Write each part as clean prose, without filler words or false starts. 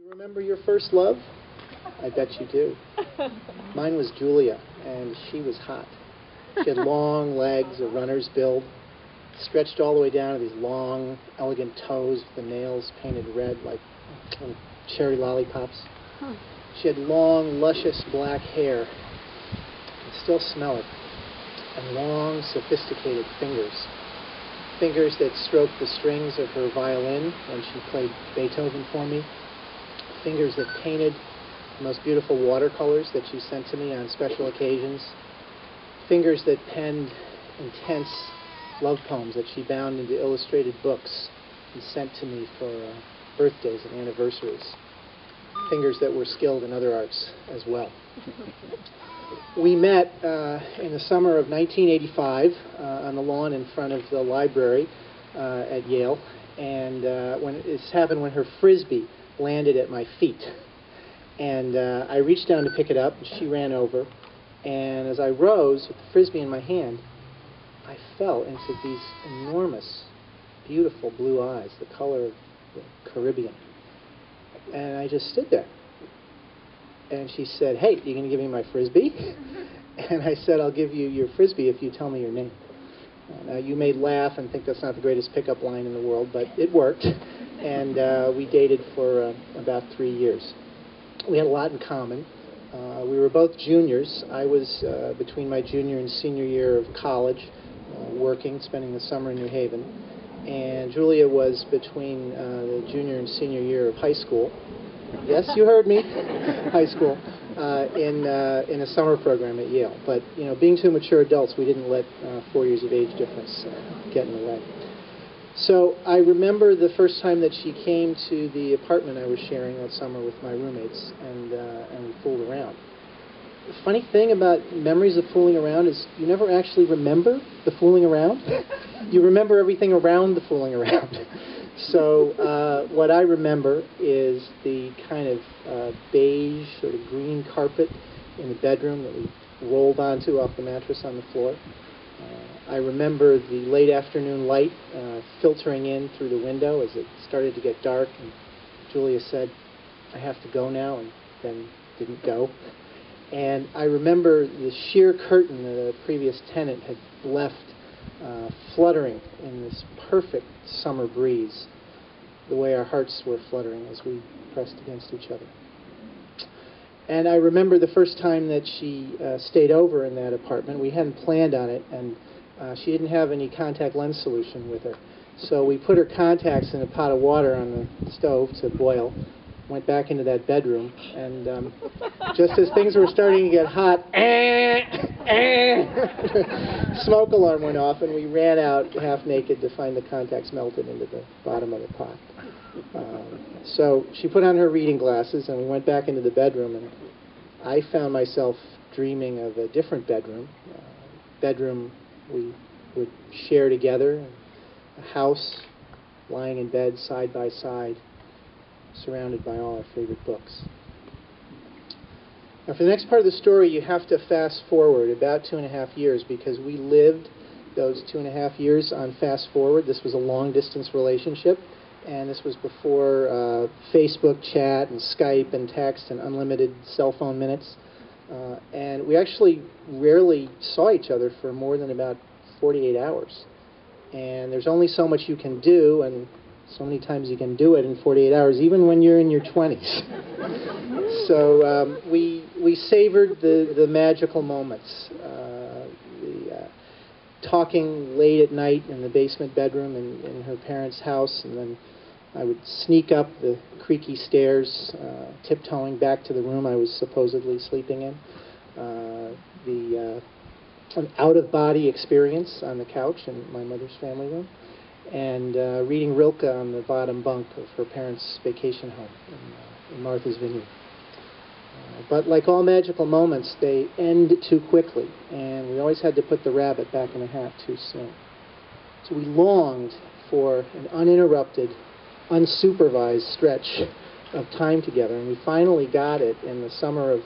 You remember your first love? I bet you do. Mine was Julia, and she was hot. She had long legs, a runner's build, stretched all the way down to these long, elegant toes with the nails painted red like cherry lollipops. She had long, luscious black hair. I can still smell it. And long, sophisticated fingers. Fingers that stroked the strings of her violin when she played Beethoven for me. Fingers that painted the most beautiful watercolors that she sent to me on special occasions. Fingers that penned intense love poems that she bound into illustrated books and sent to me for birthdays and anniversaries. Fingers that were skilled in other arts as well. We met in the summer of 1985 on the lawn in front of the library at Yale, and this happened when her Frisbee landed at my feet. And I reached down to pick it up, and she ran over, and as I rose with the Frisbee in my hand, I fell into these enormous, beautiful blue eyes, the color of the Caribbean. And I just stood there. And she said, "Hey, you going to give me my Frisbee?" And I said, "I'll give you your Frisbee if you tell me your name." Now, you may laugh and think that's not the greatest pickup line in the world, but it worked. And we dated for about 3 years. We had a lot in common. We were both juniors. I was between my junior and senior year of college, working, spending the summer in New Haven. And Julia was between the junior and senior year of high school. Yes, you heard me. High school in a summer program at Yale. But being two mature adults, we didn't let 4 years of age difference get in the way. So I remember the first time that she came to the apartment I was sharing that summer with my roommates, and we fooled around. The funny thing about memories of fooling around is you never actually remember the fooling around. You remember everything around the fooling around. So what I remember is the kind of beige sort of green carpet in the bedroom that we rolled onto off the mattress on the floor. I remember the late afternoon light filtering in through the window as it started to get dark, and Julia said, "I have to go now," and then didn't go. And I remember the sheer curtain that a previous tenant had left fluttering in this perfect summer breeze, the way our hearts were fluttering as we pressed against each other. And I remember the first time that she stayed over in that apartment. We hadn't planned on it, and she didn't have any contact lens solution with her. So we put her contacts in a pot of water on the stove to boil, went back into that bedroom, and just as things were starting to get hot, smoke alarm went off, and we ran out half naked to find the contacts melted into the bottom of the pot. So she put on her reading glasses, and we went back into the bedroom, and I found myself dreaming of a different bedroom, bedroom we would share together, a house, lying in bed side by side, surrounded by all our favorite books. Now, for the next part of the story, you have to fast forward about 2.5 years, because we lived those 2.5 years on fast forward. This was a long-distance relationship, and this was before Facebook chat and Skype and text and unlimited cell phone minutes. And we actually rarely saw each other for more than about 48 hours. And there's only so much you can do, and so many times you can do it in 48 hours, even when you're in your 20s. So we savored the magical moments. Talking late at night in the basement bedroom in her parents' house, and then I would sneak up the creaky stairs, tiptoeing back to the room I was supposedly sleeping in. An out-of-body experience on the couch in my mother's family room, and reading Rilke on the bottom bunk of her parents' vacation home in Martha's Vineyard. But like all magical moments, they end too quickly, and we always had to put the rabbit back in the hat too soon. So we longed for an uninterrupted, unsupervised stretch of time together, and we finally got it in the summer of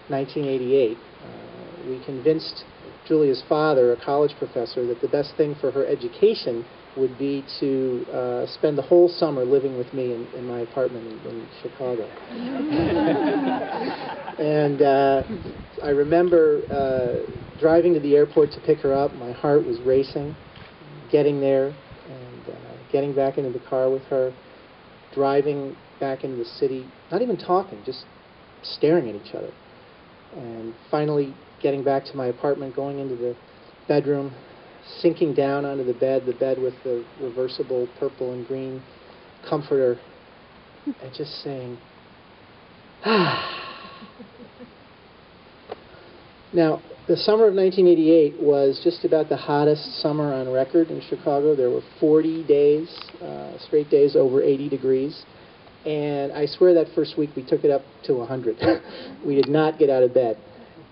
1988. We convinced Julia's father, a college professor, that the best thing for her education would be to spend the whole summer living with me in my apartment in Chicago. And I remember driving to the airport to pick her up. My heart was racing, getting there and getting back into the car with her, driving back into the city, not even talking, just staring at each other. And finally getting back to my apartment, going into the bedroom, sinking down onto the bed with the reversible purple and green comforter, and just saying, ah. Now, the summer of 1988 was just about the hottest summer on record in Chicago. There were 40 days, straight days over 80 degrees. And I swear that first week we took it up to 100. We did not get out of bed.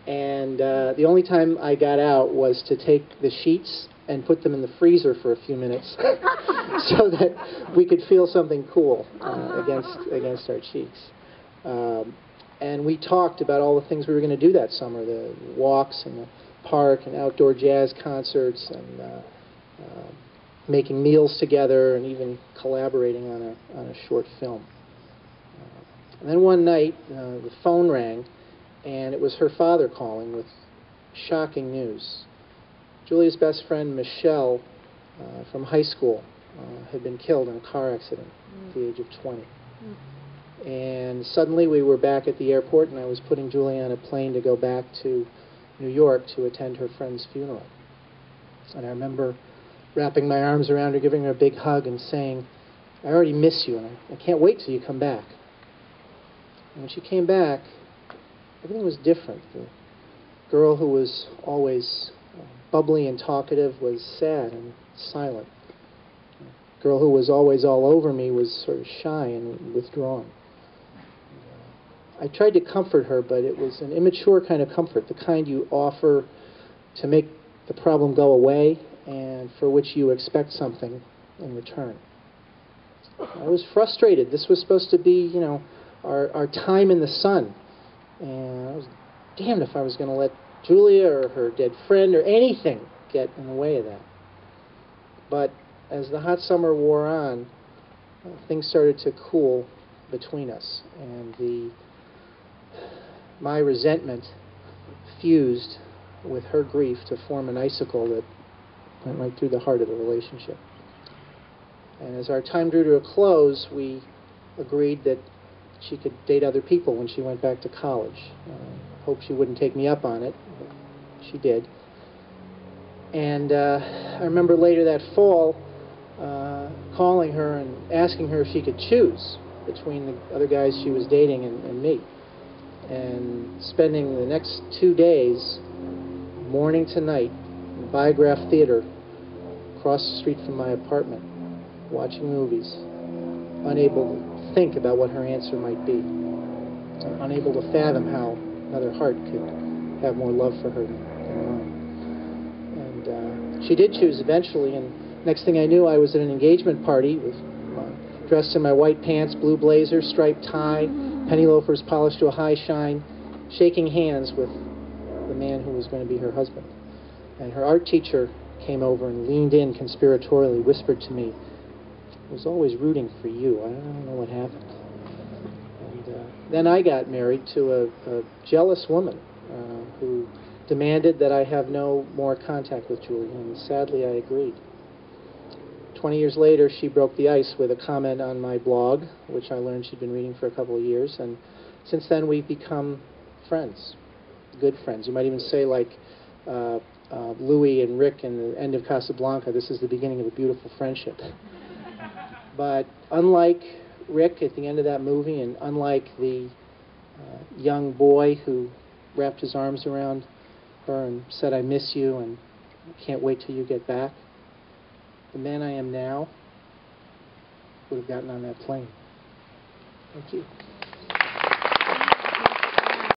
And the only time I got out was to take the sheets and put them in the freezer for a few minutes so that we could feel something cool against our cheeks. And we talked about all the things we were going to do that summer, the walks in the park and outdoor jazz concerts and making meals together and even collaborating on a short film. And then one night, the phone rang, and it was her father calling with shocking news. Julia's best friend, Michelle, from high school, had been killed in a car accident at the age of 20. And suddenly we were back at the airport, and I was putting Julia on a plane to go back to New York to attend her friend's funeral. And I remember wrapping my arms around her, giving her a big hug, and saying, I already miss you, and I can't wait till you come back. And when she came back, everything was different. The girl who was always bubbly and talkative was sad and silent. The girl who was always all over me was sort of shy and withdrawn. I tried to comfort her, but it was an immature kind of comfort, the kind you offer to make the problem go away and for which you expect something in return. I was frustrated. This was supposed to be, our time in the sun. And I was damned if I was going to let Julia or her dead friend or anything get in the way of that. But as the hot summer wore on, things started to cool between us, and my resentment fused with her grief to form an icicle that went right through the heart of the relationship. And as our time drew to a close, we agreed that she could date other people when she went back to college. Hoped she wouldn't take me up on it, but she did. And I remember later that fall calling her and asking her if she could choose between the other guys she was dating and me. And spending the next 2 days, morning to night, in the Biograph Theater across the street from my apartment, watching movies, unable to think about what her answer might be, unable to fathom how another heart could have more love for her than mine. And she did choose eventually, and next thing I knew, I was at an engagement party with dressed in my white pants, blue blazer, striped tie, penny loafers polished to a high shine, shaking hands with the man who was going to be her husband. And her art teacher came over and leaned in conspiratorially, whispered to me, I was always rooting for you. I don't know what happened. And then I got married to a jealous woman who demanded that I have no more contact with Julia, and sadly I agreed. 20 years later, she broke the ice with a comment on my blog, which I learned she'd been reading for a couple of years, and since then we've become friends, good friends. You might even say, like Louis and Rick in the end of Casablanca, this is the beginning of a beautiful friendship. But unlike Rick at the end of that movie, and unlike the young boy who wrapped his arms around her and said, I miss you and I can't wait till you get back, the man I am now would have gotten on that plane. Thank you.